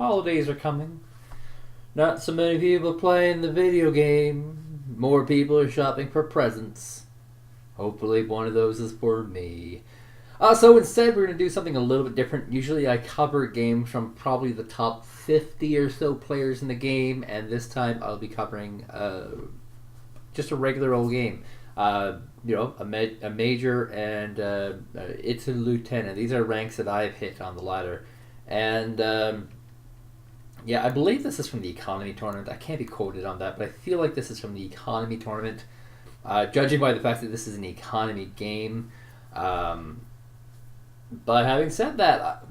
Holidays are coming. Not so many people playing the video game. More people are shopping for presents. Hopefully one of those is for me. So instead we're going to do something a little bit different. Usually I cover games from probably the top 50 or so players in the game, and this time I'll be covering just a regular old game. A major and it's a lieutenant. These are ranks that I've hit on the ladder. And I believe this is from the economy tournament. I can't be quoted on that, but I feel like this is from the economy tournament. Judging by the fact that this is an economy game. But having said that,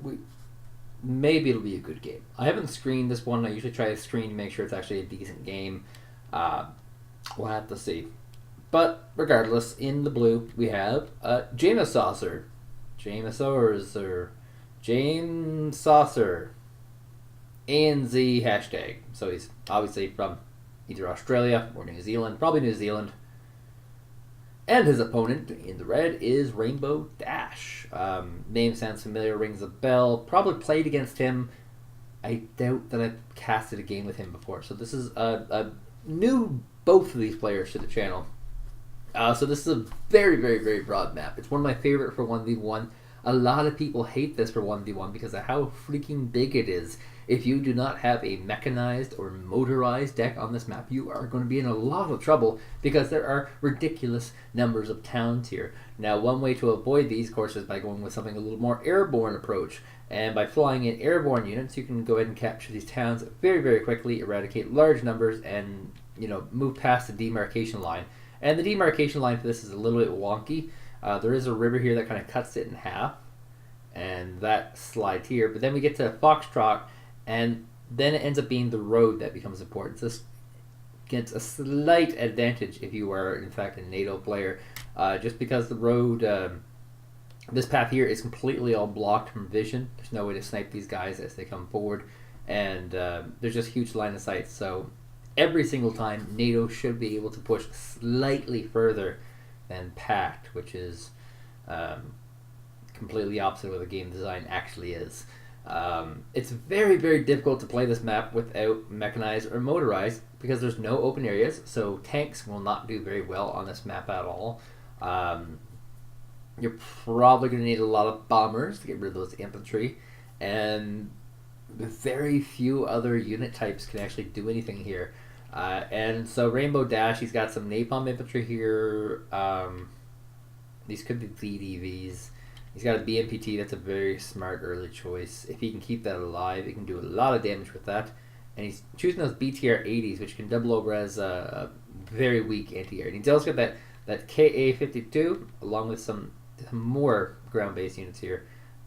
maybe it'll be a good game. I haven't screened this one. I usually try to screen to make sure it's actually a decent game. We'll have to see. But regardless, in the blue we have Jamesosr. Jamesosr. ANZ hashtag. So he's obviously from either Australia or New Zealand. Probably New Zealand. And his opponent in the red is Rainbow Dash. Name sounds familiar, rings a bell. Probably played against him. I doubt that I've casted a game with him before. So this is a new both of these players to the channel. So this is a very, very, very broad map. It's one of my favorite for 1v1. A lot of people hate this for 1v1 because of how freaking big it is. If you do not have a mechanized or motorized deck on this map, you are going to be in a lot of trouble because there are ridiculous numbers of towns here. Now, one way to avoid these, of course, is by going with something a little more airborne approach. And by flying in airborne units, you can go ahead and capture these towns very, very quickly, eradicate large numbers, and move past the demarcation line. And the demarcation line for this is a little bit wonky. There is a river here that kind of cuts it in half, and that slides here. But then we get to Foxtrot, and then it ends up being the road that becomes important. This gets a slight advantage if you are, in fact, a NATO player, just because the road, this path here is completely all blocked from vision. There's no way to snipe these guys as they come forward, and there's just huge line of sight. So every single time, NATO should be able to push slightly further than Pact, which is completely opposite of what the game design actually is. It's very, very difficult to play this map without mechanized or motorized because there's no open areas, so tanks will not do very well on this map at all. You're probably going to need a lot of bombers to get rid of those infantry, and very few other unit types can actually do anything here. And so Rainbow Dash, he's got some napalm infantry here. These could be VDVs. He's got a BMPT. That's a very smart early choice. If he can keep that alive, he can do a lot of damage with that. And he's choosing those BTR 80s, which can double over as a very weak anti-air. And he's also got that KA-52, along with some more ground-based units here.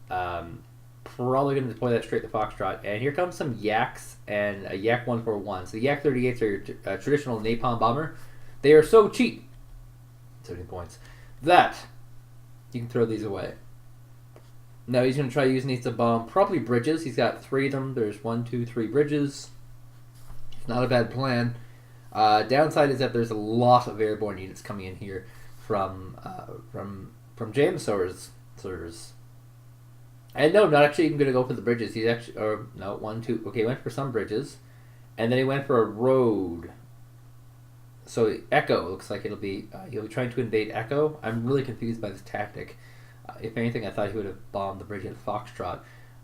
Probably going to deploy that straight to Foxtrot. And here comes some Yaks and a Yak 141. So the Yak 38s are your traditional napalm bomber. They are so cheap, 70 points, that you can throw these away. Now he's going to try using these to bomb probably bridges. He's got 3 of them. There's 1, 2, 3 bridges. It's not a bad plan. Downside is that there's a lot of airborne units coming in here from Jamesosr's. And no, not actually even going to go for the bridges. He's actually, or no, 1, 2. Okay, he went for some bridges, and then he went for a road. So Echo looks like he'll be trying to invade Echo. I'm really confused by this tactic. If anything, I thought he would have bombed the bridge at Foxtrot.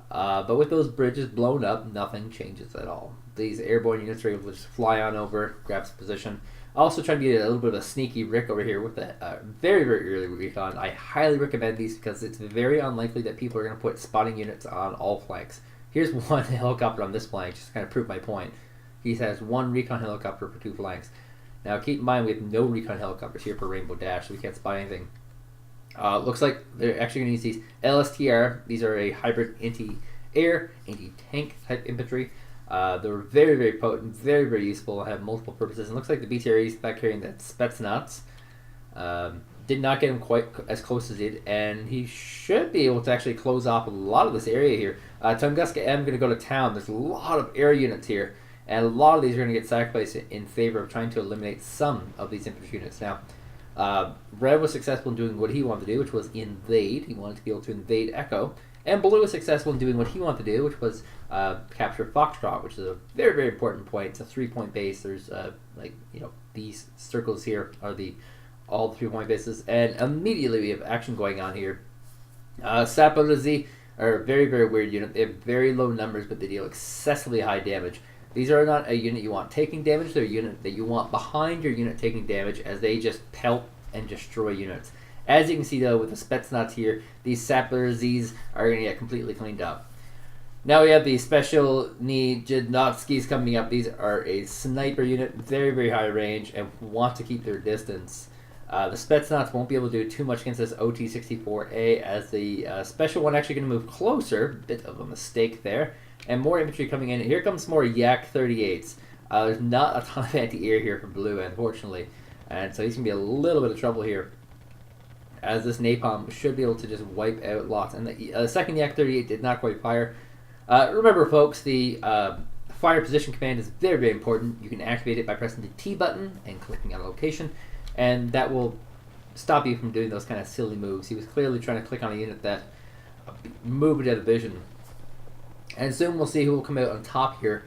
But with those bridges blown up, nothing changes at all. These airborne units are able to just fly on over, grab some position. Also trying to get a little bit of a sneaky Rick over here with a very, very early recon. I highly recommend these because it's very unlikely that people are going to put spotting units on all flanks. Here's one helicopter on this flank, just to kind of prove my point. He has 1 recon helicopter for 2 flanks. Now keep in mind we have no recon helicopters here for Rainbow Dash, so we can't spot anything. Looks like they're actually going to use these LSTR. These are a hybrid anti-air, anti-tank type infantry. They're very, very potent, very, very useful, have multiple purposes. And looks like the BTR is back carrying that Spetsnaz. Did not get him quite as close as he did, and he should be able to actually close off a lot of this area here. Tunguska M going to go to town. There's a lot of air units here, and a lot of these are going to get sacrificed in favor of trying to eliminate some of these infantry units. Now, Red was successful in doing what he wanted to do, which was invade. He wanted to be able to invade Echo. And Blue was successful in doing what he wanted to do, which was capture Foxtrot, which is a very, very important point. It's a 3-point base. There's these circles here are all the 3-point bases, and immediately we have action going on here. Saporizi are a very, very weird unit. They have very low numbers, but they deal excessively high damage. These are not a unit you want taking damage. They're a unit that you want behind your unit taking damage, as they just pelt and destroy units. As you can see, though, with the Spetsnaz here, these Saporizis are going to get completely cleaned up. Now we have the special need Jadnovskis coming up. These are a sniper unit, very, very high range, and want to keep their distance. The Spetsnaz won't be able to do too much against this OT-64A, as the special one actually going to move closer. Bit of a mistake there. And more infantry coming in. Here comes more Yak-38s. There's not a ton of anti-air here for Blue, unfortunately. And so he's going to be a little bit of trouble here, as this napalm should be able to just wipe out lots. And the second Yak-38 did not quite fire. Remember, folks, the fire position command is very, very important. You can activate it by pressing the T button and clicking on a location, and that will stop you from doing those kind of silly moves. He was clearly trying to click on a unit that moved out of vision. And soon we'll see who will come out on top here.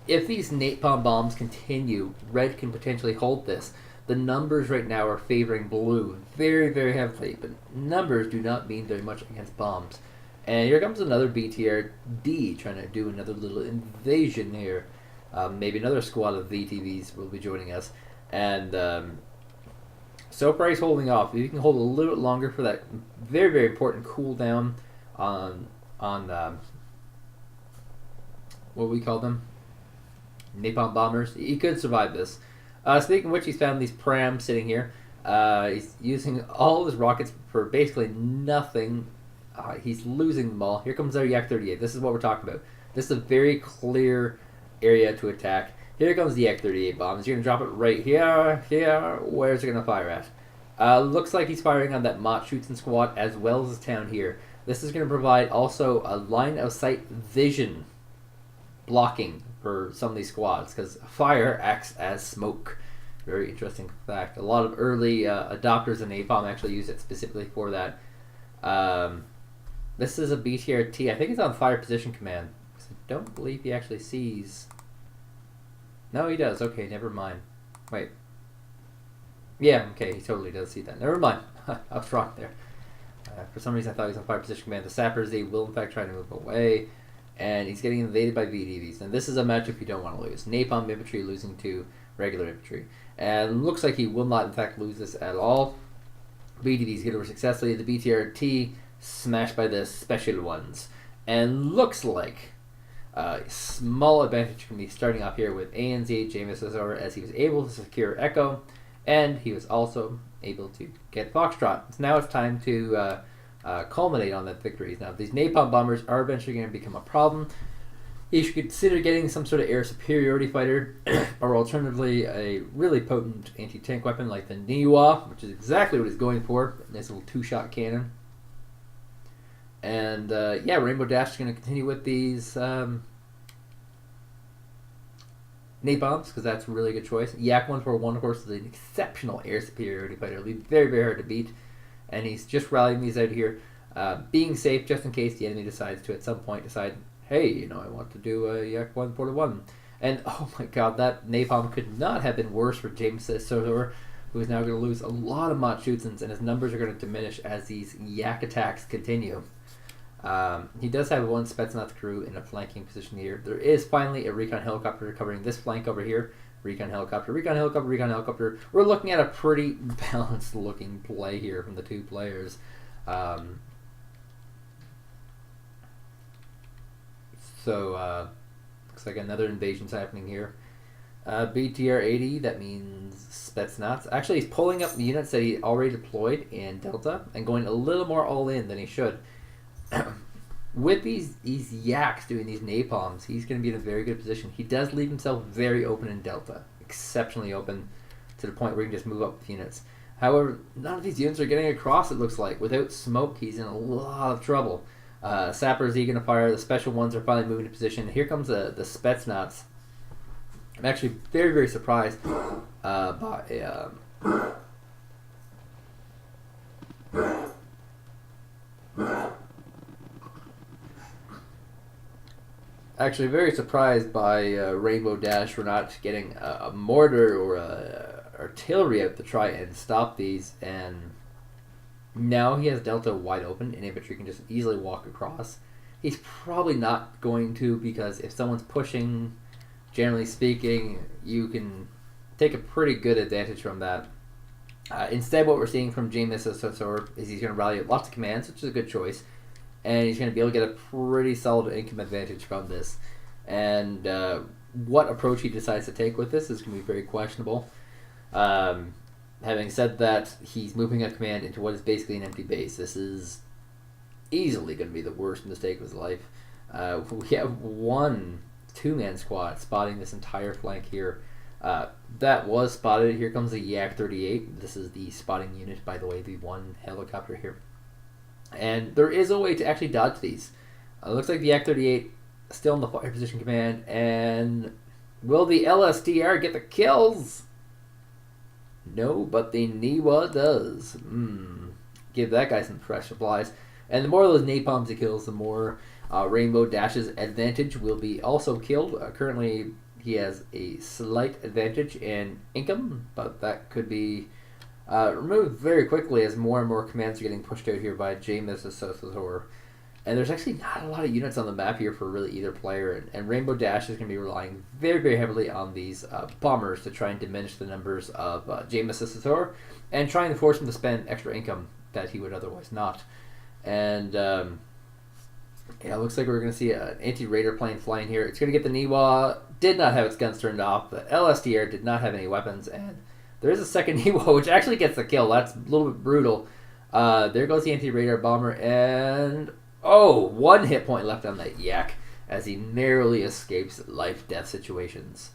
If these napalm bombs continue, Red can potentially hold this. The numbers right now are favoring Blue very, very heavily, but numbers do not mean very much against bombs. And here comes another BTR-D trying to do another little invasion here. Maybe another squad of VTVs will be joining us. And so far he's holding off. If you can hold a little bit longer for that very, very important cooldown on what we call them? Napalm bombers. He could survive this. Speaking of which, he's found these prams sitting here. He's using all his rockets for basically nothing. He's losing them all. Here comes our Yak-38. This is what we're talking about. This is a very clear area to attack. Here comes the Yak-38 bombs. You're going to drop it right here. Where's it going to fire at? Looks like he's firing on that Mott Schützen squad as well as the town here. This is going to provide also a line of sight vision blocking for some of these squads, because fire acts as smoke. Very interesting fact. A lot of early adopters of napalm actually use it specifically for that. This is a BTR-T. I think it's on fire position command. I don't believe he actually sees. No, he does. Okay, never mind. Wait. Yeah, okay, he totally does see that. Never mind. I was wrong there. For some reason, I thought he was on fire position command. The sappers, they will in fact try to move away. And he's getting invaded by VDVs. And this is a matchup you don't want to lose. Napalm infantry losing to regular infantry. And looks like he will not in fact lose this at all. VDVs get over successfully. The BTR-T smashed by the special ones. And looks like a small advantage can be starting off here with ANZ Jamesosr, as he was able to secure Echo. And he was also able to get Foxtrot. So now it's time to culminate on that victory. Now, these napalm bombers are eventually going to become a problem. You should consider getting some sort of air superiority fighter, or alternatively a really potent anti-tank weapon like the Niwa, which is exactly what he's going for. Nice little 2-shot cannon. And yeah, Rainbow Dash is going to continue with these napalms, because that's a really good choice. Yak 141, of course, is an exceptional air superiority fighter. It'll be very, very hard to beat. And he's just rallying these out here, being safe just in case the enemy decides to at some point decide, hey, you know, I want to do a Yak 141. And oh my god, that napalm could not have been worse for Jamesosr, who is now going to lose a lot of Mott Schützens, and his numbers are going to diminish as these Yak attacks continue. He does have one Spetsnaz crew in a flanking position here. There is finally a recon helicopter covering this flank over here. Recon helicopter, recon helicopter, recon helicopter. We're looking at a pretty balanced looking play here from the two players. Looks like another invasion's happening here. BTR-80, that means Spetsnaz. Actually, he's pulling up the units that he already deployed in Delta and going a little more all in than he should. With these Yaks doing these napalms, he's going to be in a very good position. He does leave himself very open in Delta. Exceptionally open to the point where he can just move up with units. However, none of these units are getting across, it looks like. Without smoke, he's in a lot of trouble. Sapper is going to fire. The special ones are finally moving to position. Here comes the Spetsnaz. I'm actually very, very surprised by Actually, very surprised by Rainbow Dash for not getting a mortar or a artillery out to try and stop these. And now he has Delta wide open, and infantry can just easily walk across. He's probably not going to, because if someone's pushing, generally speaking, you can take a pretty good advantage from that. Instead, what we're seeing from Jamesosr is he's going to rally lots of commands, which is a good choice, and he's going to be able to get a pretty solid income advantage from this. And what approach he decides to take with this is going to be very questionable. Having said that, he's moving a command into what is basically an empty base. This is easily going to be the worst mistake of his life. We have one two-man squad spotting this entire flank here. That was spotted. Here comes the Yak 38. This is the spotting unit, by the way, the one helicopter here. And there is a way to actually dodge these. It looks like the Yak 38 still in the fire position command. And will the LSDR get the kills? No, but the Niwa does. Give that guy some fresh supplies. And the more of those napalms he kills, the more Rainbow Dash's advantage will be also killed. Currently, he has a slight advantage in income, but that could be removed very quickly as more and more commands are getting pushed out here by Jamesosr. And there's actually not a lot of units on the map here for really either player, and Rainbow Dash is going to be relying very, very heavily on these bombers to try and diminish the numbers of Jamesosr and trying to force him to spend extra income that he would otherwise not. And yeah, it looks like we're going to see an anti-raider plane flying here. It's going to get the Niwa. Did not have its guns turned off. The LSDR did not have any weapons, and there is a second Niwa, which actually gets the kill. That's a little bit brutal. There goes the anti-radar bomber, and one hit point left on that Yak as he narrowly escapes life-death situations.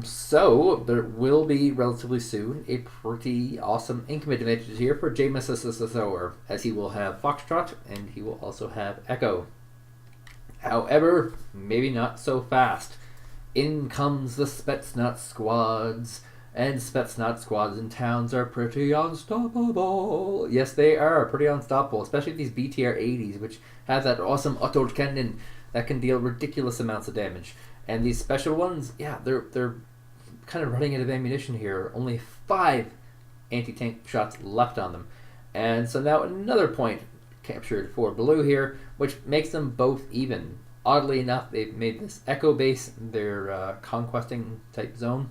So there will be relatively soon a pretty awesome income advantage here for Jamesosr, as he will have Foxtrot and he will also have Echo. However, maybe not so fast. In comes the Spetsnaz squads, and Spetsnaz squads in towns are pretty unstoppable. Yes, they are pretty unstoppable, especially these BTR-80s, which have that awesome Autocannon that can deal ridiculous amounts of damage. And these special ones, yeah, they're kind of running out of ammunition here. Only 5 anti-tank shots left on them. And so now another point captured for Blue here, which makes them both even. Oddly enough, they've made this Echo base their conquesting type zone.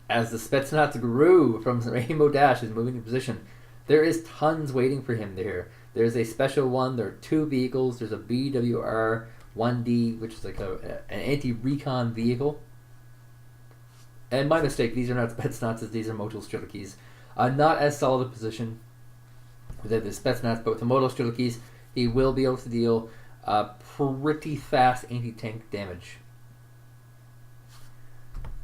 As the Spetsnaz grew from Rainbow Dash is moving in position, there is tons waiting for him there. There's a special one, there are 2 vehicles, there's a BWR-1D, which is like an anti-recon vehicle. And my mistake, these are not Spetsnazes, these are Motul Strilikis. Not as solid a position with the Spetsnaz, but with the Motul Strilikis, he will be able to deal pretty fast anti-tank damage.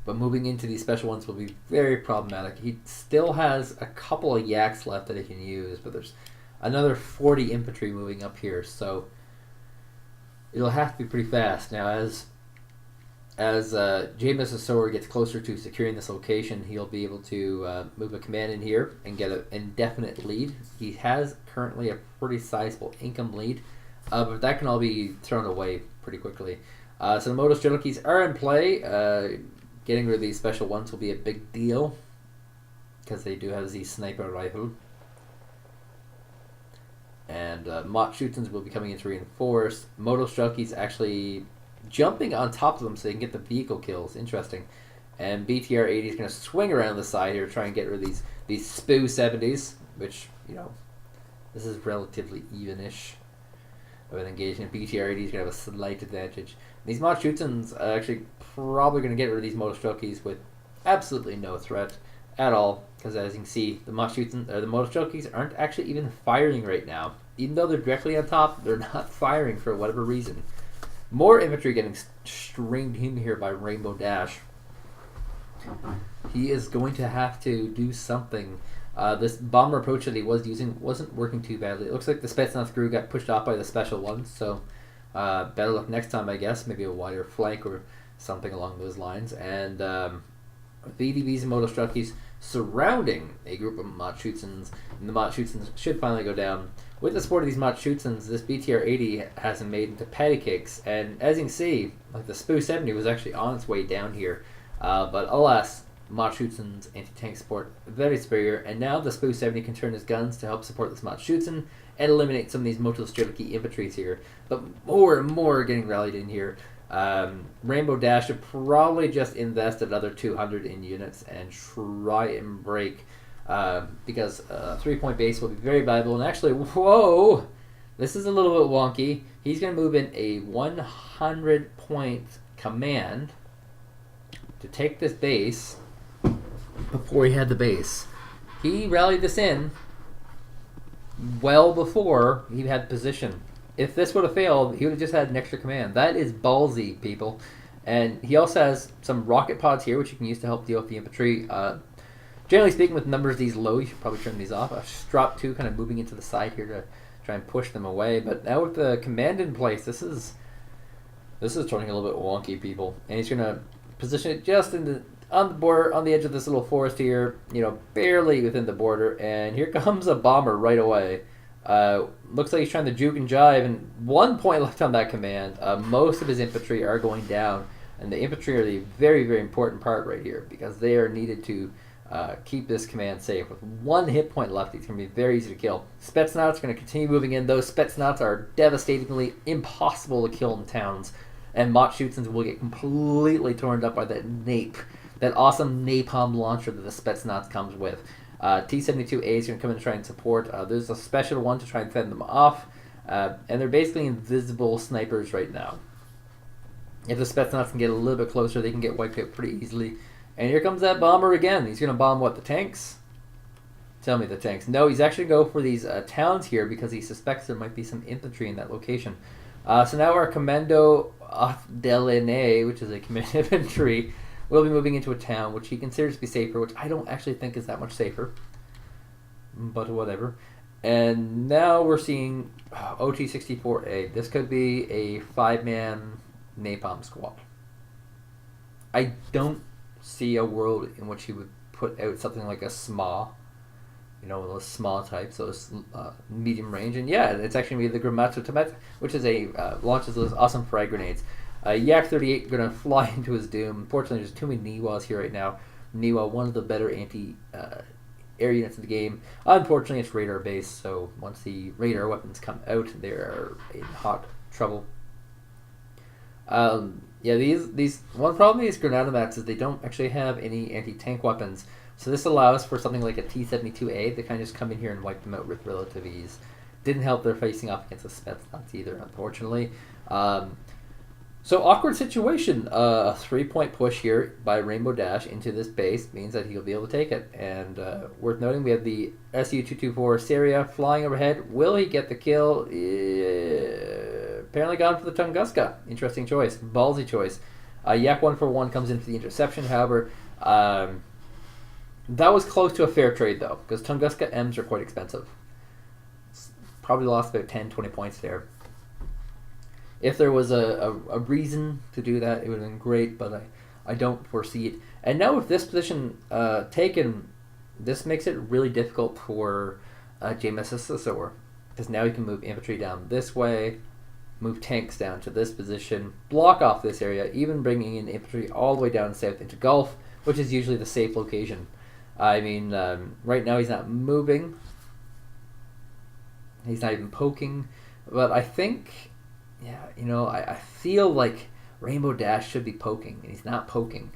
But moving into these special ones will be very problematic. He still has a couple of Yaks left that he can use, but there's another 40 infantry moving up here, so it'll have to be pretty fast. Now, as Jamesosr gets closer to securing this location, he'll be able to move a command in here and get an indefinite lead. He has currently a pretty sizable income lead, but that can all be thrown away pretty quickly. So the Motul Strilikis are in play. Getting rid of these special ones will be a big deal because they do have the sniper rifle. And Mott Schützens will be coming in to reinforce. Motul Strilikis actually jumping on top of them so they can get the vehicle kills. Interesting. And BTR-80 is going to swing around the side here, try and get rid of these SPU 70s, which, you know, this is relatively even-ish of an engagement. BTR-80 is going to have a slight advantage. These Mott Schützens are actually probably going to get rid of these Motul Strilikis with absolutely no threat at all, because as you can see, the Motul Strilikis aren't actually even firing right now. Even though they're directly on top, they're not firing for whatever reason. More infantry getting stringed in here by Rainbow Dash. He is going to have to do something. This bomber approach that he was using wasn't working too badly. It looks like the Spetsnaz crew got pushed off by the special ones, so better luck next time, I guess. Maybe a wider flank or something along those lines. And VDBs and Motul Strilikis surrounding a group of Matschutzens, and the Matschutzens should finally go down. With the support of these Matschutzens, this BTR 80 has them made into patty cakes, and as you can see, like the SPU 70 was actually on its way down here, but alas, Matschutzen's anti-tank support very superior, and now the SPU 70 can turn his guns to help support this Matschutzen and eliminate some of these Motostrelki infantries here. But more and more are getting rallied in here. Rainbow Dash should probably just invest another 200 in units and try and break, because a 3-point base will be very valuable. And actually, whoa, this is a little bit wonky. He's going to move in a 100-point command to take this base before he had the base. He rallied this in well before he had position. If this would have failed, he would have just had an extra command. That is ballsy, people. And he also has some rocket pods here, which you can use to help deal with the infantry. Generally speaking, with numbers these low, you should probably turn these off. Strop 2 kind of moving into the side here to try and push them away. But now with the command in place, this is turning a little bit wonky, people. And he's going to position it just on the border, on the edge of this little forest here, barely within the border. And here comes a bomber right away. Looks like he's trying to juke and jive, and 1 point left on that command. Most of his infantry are going down, and the infantry are the very, very important part right here, because they are needed to keep this command safe. With 1 hit point left, he's going to be very easy to kill. Spetsnaz are going to continue moving in. Those Spetsnaz are devastatingly impossible to kill in towns, and Matschutzens will get completely torn up by that nape, that awesome napalm launcher that the Spetsnaz comes with. T-72A is going to come in and try and support. There's a special one to try and fend them off. And they're basically invisible snipers right now. If the Spetsnaz can get a little bit closer, they can get wiped out pretty easily. And here comes that bomber again. He's going to bomb what, the tanks? Tell me the tanks. No, he's actually going to go for these towns here because he suspects there might be some infantry in that location. So now our Commando Delene, which is a command infantry, will be moving into a town which he considers to be safer, which I don't actually think is that much safer. But whatever. And now we're seeing OT-64A. This could be a 5-man napalm squad. I don't see a world in which he would put out something like a SMA. Those small types, those medium range. And yeah, it's actually going to be the Gramatsu Tamet, which is launches those awesome frag grenades. Yak-38 going to fly into his doom. Unfortunately, there's too many Niwas here right now. Niwa, one of the better anti-air units in the game. Unfortunately, it's radar based, so once the radar weapons come out, they're in hot trouble. These one problem with these Granatomats is they don't actually have any anti-tank weapons. So this allows for something like a T-72A to kind of just come in here and wipe them out with relative ease. Didn't help they're facing off against the Spetsnaz either, unfortunately. So awkward situation. A 3-point push here by Rainbow Dash into this base means that he'll be able to take it. And worth noting, we have the Su-224 Syria flying overhead. Will he get the kill? Apparently gone for the Tunguska. Interesting choice. Ballsy choice. Yak-141 comes in for the interception. However, that was close to a fair trade, though, because Tunguska M's are quite expensive. Probably lost about 10-20 points there. If there was a reason to do that, it would have been great, but I don't foresee it. And now with this position taken, this makes it really difficult for Jamesosr, because now he can move infantry down this way, move tanks down to this position, block off this area, even bringing in infantry all the way down south into Gulf, which is usually the safe location. I mean, right now he's not moving. He's not even poking. But I think, I feel like Rainbow Dash should be poking, and he's not poking.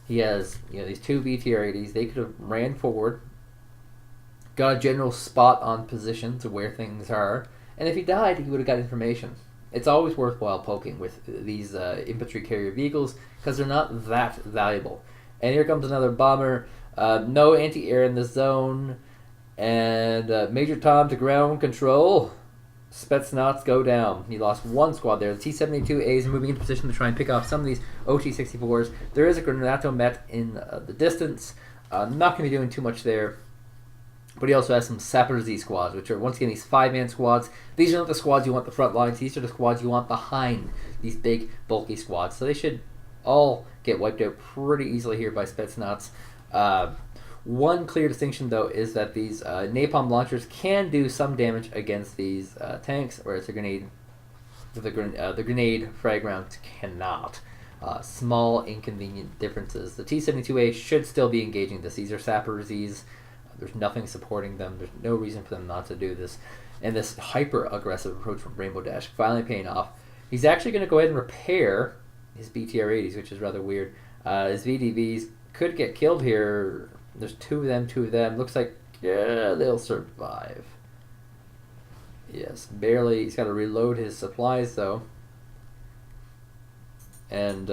He has, these 2 BTR-80s. They could have ran forward, got a general spot on position to where things are, and if he died, he would have got information. It's always worthwhile poking with these infantry carrier vehicles, because they're not that valuable. And here comes another bomber. No anti-air in the zone. And Major Tom to ground control. Spetsnaz go down. He lost 1 squad there. The T-72A is moving into position to try and pick off some of these OT-64s. There is a Granatomet in the distance. Not going to be doing too much there. But he also has some Sapper Z squads, which are, once again, these 5-man squads. These are not the squads you want the front lines. These are the squads you want behind these big, bulky squads. So they should all get wiped out pretty easily here by Spetsnaz. One clear distinction, though, is that these napalm launchers can do some damage against these tanks, whereas the grenade frag rounds cannot. Small inconvenient differences. The T-72A should still be engaging this. These are Sapper Z's. There's nothing supporting them. There's no reason for them not to do this. And this hyper-aggressive approach from Rainbow Dash finally paying off. He's actually going to go ahead and repair his BTR-80s, which is rather weird. His VDVs could get killed here. There's two of them. Looks like they'll survive. Yes, barely. He's got to reload his supplies, though. And,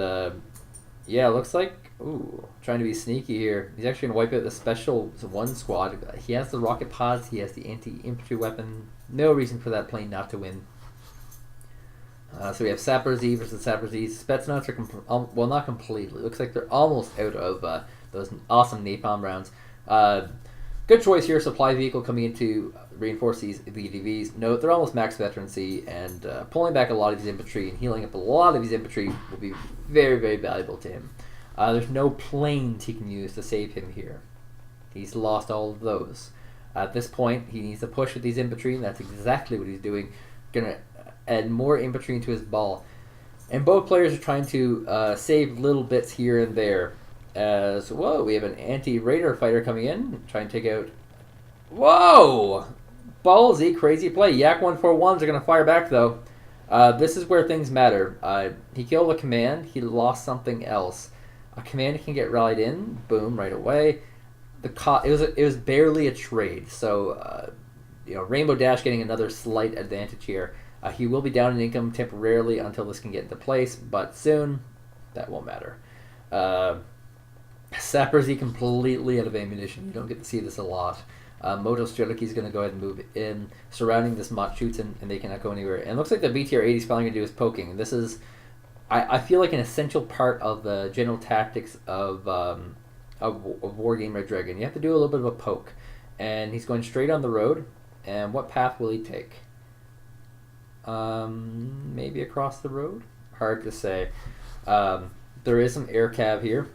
yeah, looks like... Ooh, trying to be sneaky here. He's actually going to wipe out the special one squad. He has the rocket pods. He has the anti-infantry weapon. No reason for that plane not to win. So we have Sapper Z versus Sapper Z. Spetsnaz are, well, not completely. Looks like they're almost out of those awesome napalm rounds. Good choice here. Supply vehicle coming in to reinforce these VDVs. Note, they're almost max veterancy, and pulling back a lot of his infantry and healing up a lot of his infantry will be very, very valuable to him. There's no planes he can use to save him here. He's lost all of those. At this point, he needs to push with these infantry, and that's exactly what he's doing. Gonna add more infantry into his ball. And both players are trying to save little bits here and there. As, whoa, we have an anti-radar fighter coming in, trying to take out... Whoa! Ballsy, crazy play. Yak-141s are going to fire back, though. This is where things matter. He killed a command. He lost something else. A command can get rallied in. Boom, right away. It was barely a trade. So, Rainbow Dash getting another slight advantage here. He will be down in income temporarily until this can get into place, but soon, that won't matter. Sapper Z completely out of ammunition. You don't get to see this a lot. Moto Strelicky is going to go ahead and move in, surrounding this Machuten, and they cannot go anywhere. And it looks like the BTR-80 is probably going to do is poking. This is, I feel like, an essential part of the general tactics of Wargame Red Dragon. You have to do a little bit of a poke. And he's going straight on the road. And what path will he take? Maybe across the road? Hard to say. There is some air cav here.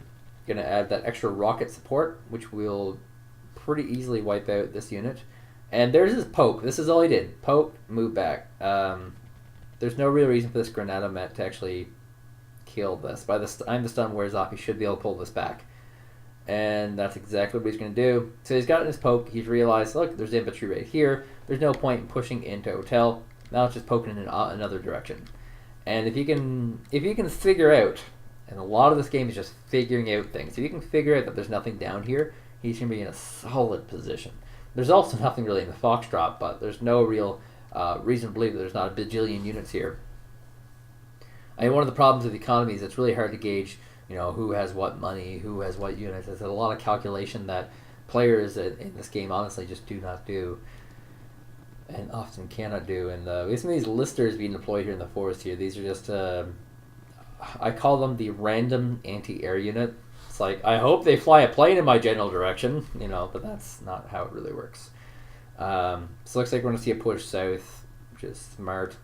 Going to add that extra rocket support, which will pretty easily wipe out this unit. And there's his poke. This is all he did. Poke, move back. There's no real reason for this Granatomet to actually kill this. By the time the stun wears off, he should be able to pull this back. And that's exactly what he's going to do. So he's gotten his poke. He's realized, look, there's infantry right here. There's no point in pushing into Hotel. Now it's just poking in another direction. And if you can figure out, and a lot of this game is just figuring out things. If you can figure out that there's nothing down here, he's going to be in a solid position. There's also nothing really in the Foxtrot, but there's no real reason to believe that there's not a bajillion units here. I mean, one of the problems with the economy is it's really hard to gauge, who has what money, who has what units. There's a lot of calculation that players in this game honestly just do not do, and often cannot do. And we have some of these listers being deployed here in the forest here. These are just, I call them the random anti-air unit. It's like, I hope they fly a plane in my general direction, but that's not how it really works. So it looks like we're going to see a push south, which is smart.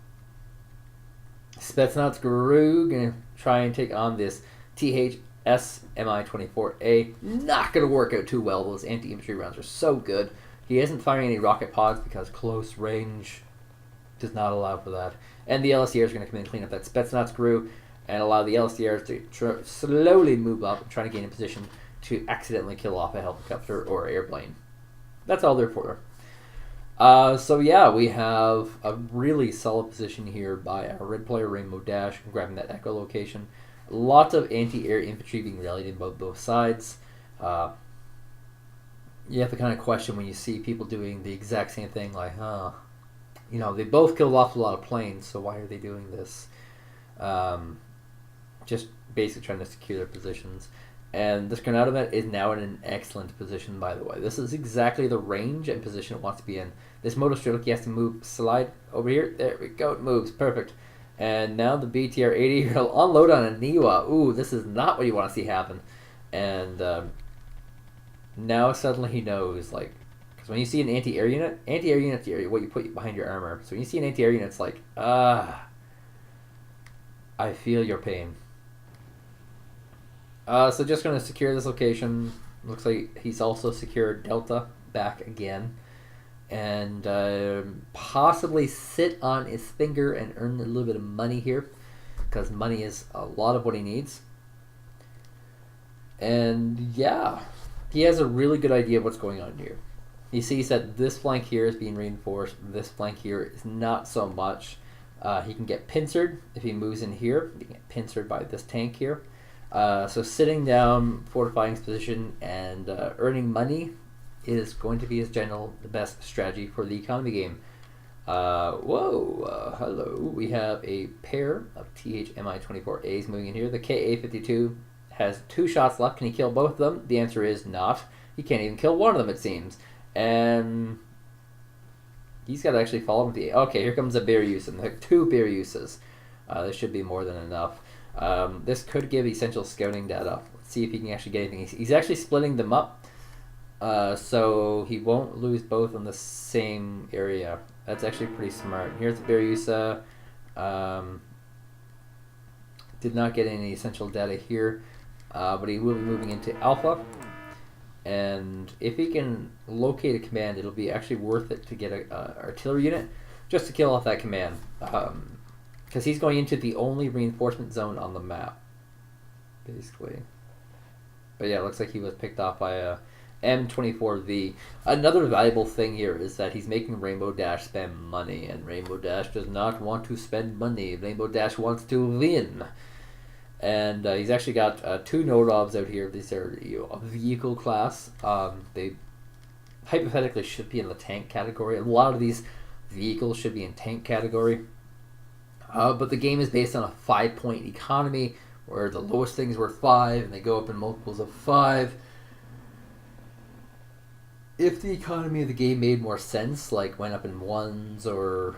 Spetsnaz Guru going to try and take on this THS Mi-24A. Not going to work out too well. Those anti-infantry rounds are so good. He isn't firing any rocket pods because close range does not allow for that. And the LSDR is going to come in and clean up that Spetsnaz Guru and allow the LSDRs to slowly move up and try to gain a position to accidentally kill off a helicopter or airplane. That's all they're for. So yeah, we have a really solid position here by our red player Rainbow Dash, grabbing that echolocation. Lots of anti-air infantry being rallied in both sides. You have to kind of question when you see people doing the exact same thing, like, they both killed off a lot of planes, so why are they doing this? Just basically trying to secure their positions. And this Granatomet is now in an excellent position, by the way. This is exactly the range and position it wants to be in. This Moto Strelicky has to slide over here. There we go, it moves, perfect. And now the BTR-80 will unload on a Niwa. Ooh, this is not what you want to see happen. And now suddenly he knows, because when you see an anti-air unit's what you put behind your armor. So when you see an anti-air unit, it's like, I feel your pain. So just going to secure this location, Looks like he's also secured Delta back again. And possibly sit on his finger and earn a little bit of money here, because money is a lot of what he needs. And yeah, he has a really good idea of what's going on here. He sees that this flank here is being reinforced, this flank here is not so much. He can get pincered if he moves in here. He can get pincered by this tank here. So sitting down, fortifying his position, and earning money is going to be his the best strategy for the economy game. Hello. We have a pair of THMI-24As moving in here. The KA-52 has 2 shots left. Can he kill both of them? The answer is not. He can't even kill one of them, it seems. And he's got to actually follow with the... Okay, here comes a Beryusin. Like 2 Beryuses. This should be more than enough. This could give essential scouting data. Let's see if he can actually get anything. He's actually splitting them up. So he won't lose both in the same area. That's actually pretty smart. Here's the Beryusa. Did not get any essential data here, but he will be moving into Alpha. And if he can locate a command, it'll be actually worth it to get an artillery unit just to kill off that command. Because he's going into the only reinforcement zone on the map, basically. But yeah, it looks like he was picked off by a M24V. Another valuable thing here is that he's making Rainbow Dash spend money, and Rainbow Dash does not want to spend money. Rainbow Dash wants to win. And he's actually got 2 no-robs out here. These are a vehicle class. They hypothetically should be in the tank category. A lot of these vehicles should be in tank category. But the game is based on a 5-point economy, where the lowest thing is worth 5, and they go up in multiples of 5. If the economy of the game made more sense, like went up in 1s, or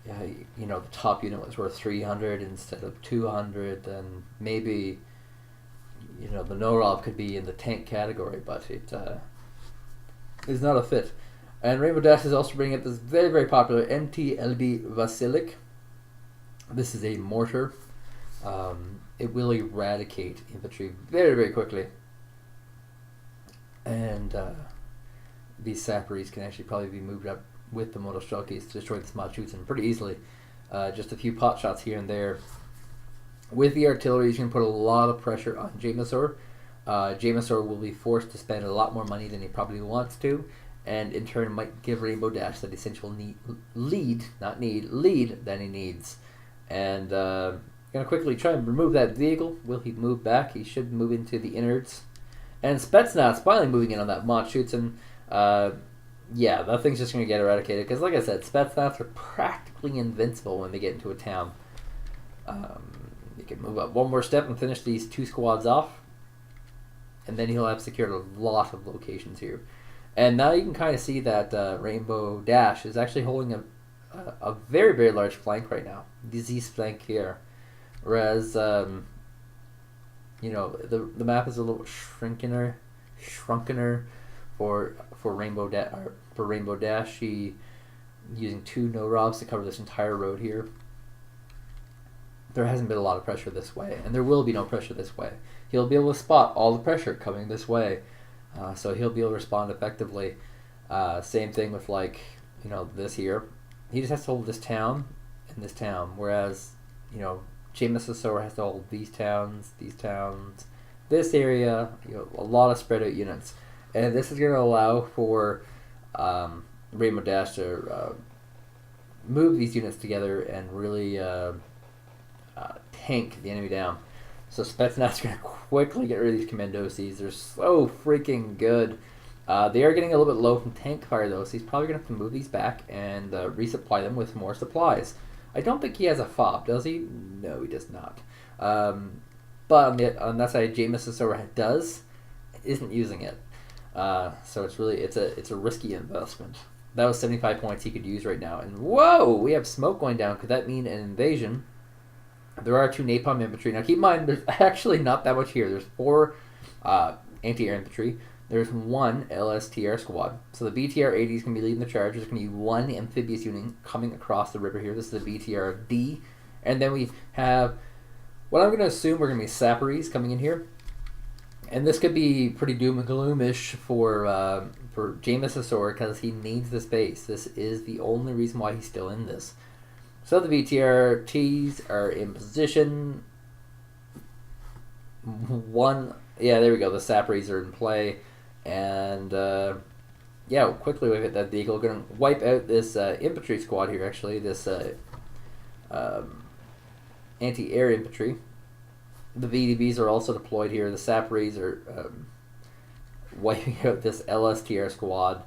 the top unit was worth 300 instead of 200, then maybe the no-rob could be in the tank category, but it is not a fit. And Rainbow Dash is also bringing up this very, very popular MTLB Vasilik. This is a mortar. It will eradicate infantry very, very quickly. And these Saparies can actually probably be moved up with the Motostrelkis to destroy the Smodchutzen pretty easily. Just a few pot shots here and there. With the artillery, you can put a lot of pressure on Jamesosr. Jamesosr will be forced to spend a lot more money than he probably wants to, and in turn might give Rainbow Dash that essential lead that he needs. And gonna quickly try and remove that vehicle. Will he move back? He should move into the innards. And Spetsnaz finally moving in on that Motschutzen. Yeah, that thing's just going to get eradicated. Because like I said, Spetsnaz are practically invincible when they get into a town. You can move up one more step and finish these 2 squads off. And then he'll have secured a lot of locations here. And now you can kind of see that Rainbow Dash is actually holding a very, very large flank right now. The east flank here. Whereas, the map is a little shrunkener for Rainbow Dash. He using 2 no-robs to cover this entire road here. There hasn't been a lot of pressure this way, and there will be no pressure this way. He'll be able to spot all the pressure coming this way, so he'll be able to respond effectively. Same thing with this here. He just has to hold this town and this town, whereas Jamesosr has to hold these towns, this area. A lot of spread out units. And this is going to allow for Rainbow Dash to move these units together and really tank the enemy down. So Spetsnaz is going to quickly get rid of these Commandosis. They're so freaking good. They are getting a little bit low from tank fire, though, so he's probably going to have to move these back and resupply them with more supplies. I don't think he has a fob, does he? No, he does not. But on that side, Jamesosr isn't using it. So it's a risky investment. That was 75 points he could use right now. And whoa, we have smoke going down. Could that mean an invasion? There are 2 napalm infantry. Now keep in mind, there's actually not that much here. There's 4 anti-air infantry. There's 1 LSTR squad. So the BTR-80 is going to be leading the charge. There's going to be 1 amphibious unit coming across the river here. This is the BTR-D. And then we have what I'm going to assume are going to be Saparies coming in here. And this could be pretty doom and gloomish for Jamesosr because he needs the space. This is the only reason why he's still in this. So the VTRTs are in position. There we go. The Saparies are in play. And, we'll quickly wipe out that vehicle. We're going to wipe out this infantry squad here, actually. This anti-air infantry. The VDBs are also deployed here. The Saparies are wiping out this LSTR squad.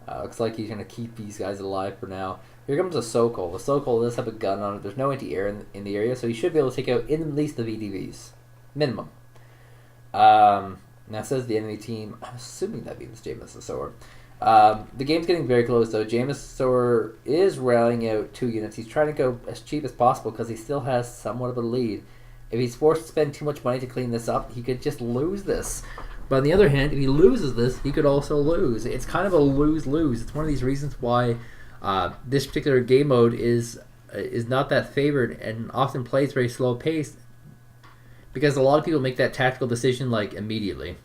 Looks like he's going to keep these guys alive for now. Here comes a Sokol. The Sokol does have a gun on it. There's no anti-air in the area, so he should be able to take out at least the VDBs. Minimum. Now says the enemy team. I'm assuming that means Jamesosr. The game's getting very close, though. Jamesosr is rallying out 2 units. He's trying to go as cheap as possible because he still has somewhat of a lead. If he's forced to spend too much money to clean this up, he could just lose this. But on the other hand, if he loses this, he could also lose. It's kind of a lose-lose. It's one of these reasons why this particular game mode is not that favored and often plays very slow paced, because a lot of people make that tactical decision like immediately.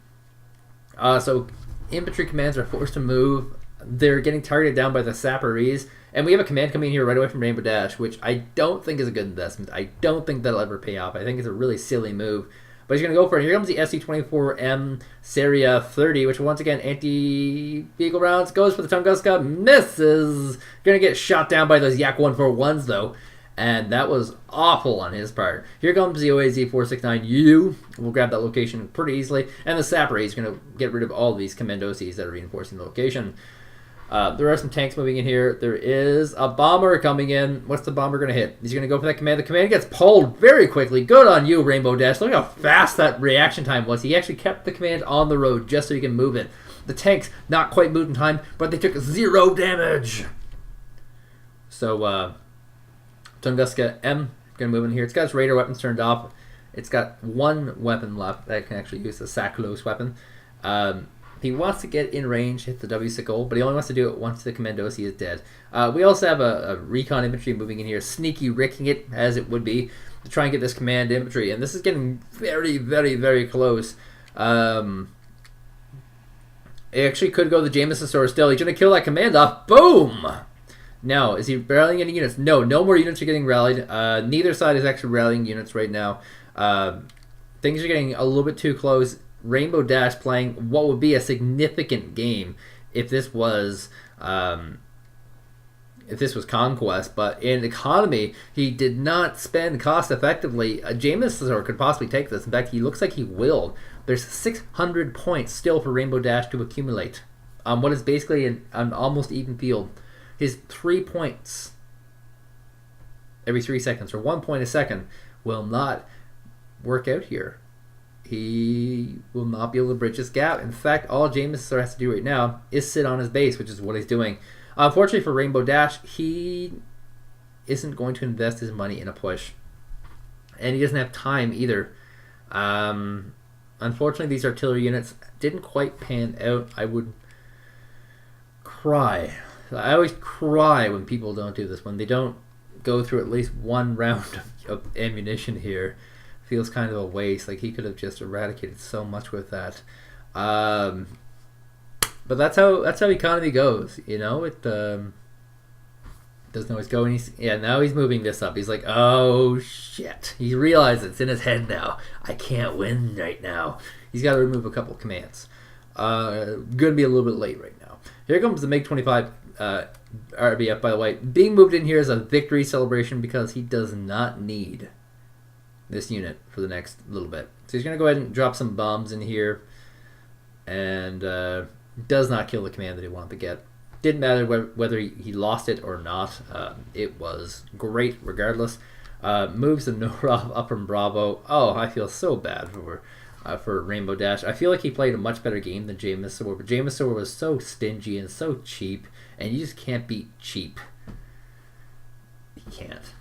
So infantry commands are forced to move. They're getting targeted down by the Saparies. And we have a command coming in here right away from Rainbow Dash, which I don't think is a good investment. I don't think that'll ever pay off. I think it's a really silly move. But he's going to go for it. Here comes the SC-24M Seria 30, which once again, anti-vehicle rounds. Goes for the Tunguska. Misses. Going to get shot down by those Yak 141s, though. And that was awful on his part. Here comes the OAZ-469U. We'll grab that location pretty easily. And the Sapari is going to get rid of all these Commandosis that are reinforcing the location. There are some tanks moving in here. There is a bomber coming in. What's the bomber going to hit? He's going to go for that command. The command gets pulled very quickly. Good on you, Rainbow Dash. Look how fast that reaction time was. He actually kept the command on the road just so he can move it. The tanks not quite moved in time, but they took 0 damage. So, Tunguska M going to move in here. It's got its radar weapons turned off. It's got 1 weapon left that can actually use the Saklos weapon. He wants to get in range, hit the W-sickle, but he only wants to do it once the Commandosi is dead. We also have a recon infantry moving in here, sneaky ricking it, as it would be, to try and get this command infantry. And this is getting very, very, very close. It actually could go the Jamesosr still. He's going to kill that command off. Boom! Now, is he rallying any units? No more units are getting rallied. Neither side is actually rallying units right now. Things are getting a little bit too close. Rainbow Dash playing what would be a significant game if this was Conquest, but in economy he did not spend cost effectively. Jamesosr could possibly take this. In fact, he looks like he will. There's 600 points still for Rainbow Dash to accumulate on what is basically an almost even field. His 3 points every 3 seconds, or 1 point a second, will not work out here. He will not be able to bridge this gap. In fact, all Jamesosr has to do right now is sit on his base, which is what he's doing. Unfortunately for Rainbow Dash, he isn't going to invest his money in a push. And he doesn't have time either. Unfortunately, these artillery units didn't quite pan out. I would cry. I always cry when people don't do this, when they don't go through at least 1 round of ammunition here. Feels kind of a waste. Like, he could have just eradicated so much with that. But that's how economy goes, you know. It doesn't always go. And now he's moving this up. He's like, oh shit. He realizes it's in his head now. I can't win right now. He's got to remove a couple commands. Gonna be a little bit late right now. Here comes the MiG-25 RBF, by the way. Being moved in here is a victory celebration because he does not need this unit for the next little bit. So he's going to go ahead and drop some bombs in here, and does not kill the command that he wanted to get. Didn't matter whether he lost it or not. It was great regardless. Moves the Norov up from Bravo. Oh, I feel so bad for Rainbow Dash. I feel like he played a much better game than Jamesosr, but Jamesosr was so stingy and so cheap, and you just can't beat cheap. You can't.